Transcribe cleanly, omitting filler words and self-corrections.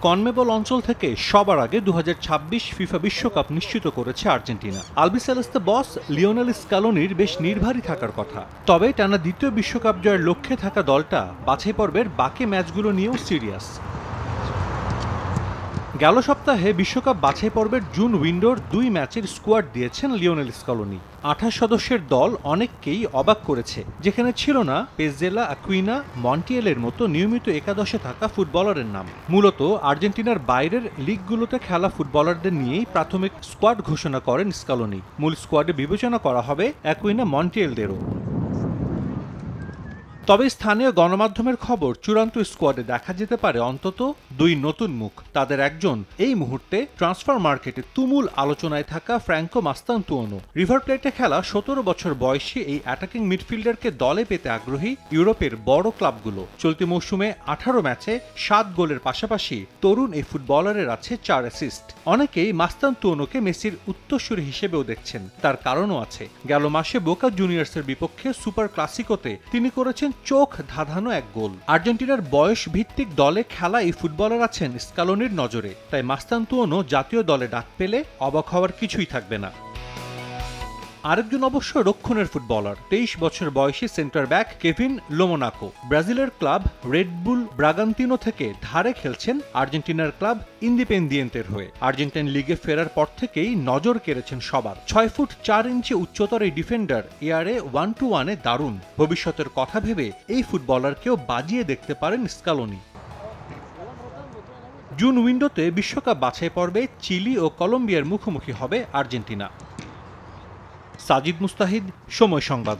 CONMEBOL অঞ্চল থেকে সবার আগে 2026 ফিফা বিশ্বকাপ নিশ্চিত করেছে আর্জেন্টিনা। আলবিসেলেস্তে বস লিওনেল স্কালোনির বেশ নির্ভারী থাকার কথা। তবে টানা দ্বিতীয় বিশ্বকাপ জয়ের লক্ষ্যে থাকা দলটা বাছাই পর্বের বাকি ম্যাচগুলো নিয়েও সিরিয়াস। গেল সপ্তাহে বিশ্বকাপ বাছাই পর্বের জুন উইন্ডোর 2 ম্যাচের স্কোয়াড দিয়েছেন লিওনেল স্কালোনি। 28 সদস্যের দল অনেককেই অবাক করেছে, যেখানে ছিল না পেজেলা, আকুইনা, মন্টিয়েলের মতো নিয়মিত একাদশে থাকা ফুটবলারের নাম। মূলত আর্জেন্টিনার বাইরের লিগগুলোতে খেলা ফুটবলারদের নিয়েই প্রাথমিক স্কোয়াড ঘোষণা করেন স্কালোনি। মূল স্কোয়াডে বিবেচনা করা হবে আকুইনা, মন্টিয়েলদেরও। তবে স্থানীয় গণমাধ্যমের খবর, চূড়ান্ত স্কোয়াডে দেখা যেতে পারে অন্তত 2 নতুন মুখ। তাদের একজন এই মুহূর্তে ট্রান্সফার মার্কেটে তুমুল আলোচনায় থাকা ফ্র্যাঙ্কো মাস্তান্তুয়ানো। রিভার প্লেটে খেলা 17 বছর বয়সী এই অ্যাটাকিং মিডফিল্ডারকে দলে পেতে আগ্রহী ইউরোপের বড় ক্লাবগুলো। চলতি মৌসুমে 18 ম্যাচে 7 গোলের পাশাপাশি তরুণ এই ফুটবলারের আছে 4 অ্যাসিস্ট। অনেকেই মাস্তান্তুয়ানোকে মেসির উত্তরসূরি হিসেবেও দেখছেন। তার কারণও আছে। গেল মাসে বোকা জুনিয়র্সের বিপক্ষে সুপার ক্লাসিকোতে তিনি করেছেন চোখ ধাঁধানো এক গোল। আর্জেন্টিনার বয়স ভিত্তিক দলে খেলা এই ফুটবলার আছেন স্কালোনির নজরে, তাই মাস্তান্তুয়ানো জাতীয় দলে ডাক পেলে অবাক হওয়ার কিছুই থাকবে না। আরেকজন অবশ্য রক্ষণের ফুটবলার, 23 বছর বয়সী সেন্টার ব্যাক কেভিন লোমোনাকো। ব্রাজিলের ক্লাব রেডবুল ব্রাগান্তিনো থেকে ধারে খেলছেন আর্জেন্টিনার ক্লাব ইন্ডিপেন্দিয়েন্তের হয়ে। আর্জেন্টাইন লিগে ফেরার পর থেকেই নজর কেড়েছেন সবার। 6 ফুট 4 ইঞ্চি উচ্চতার এই ডিফেন্ডার এয়ারে 1-to-1-এ দারুণ। ভবিষ্যতের কথা ভেবে এই ফুটবলারকেও বাজিয়ে দেখতে পারেন স্কালোনি। জুন উইন্ডোতে বিশ্বকাপ বাছাই পর্বে চিলি ও কলম্বিয়ার মুখোমুখি হবে আর্জেন্টিনা। সাজিদ মুস্তাহিদ, সময় সংবাদ।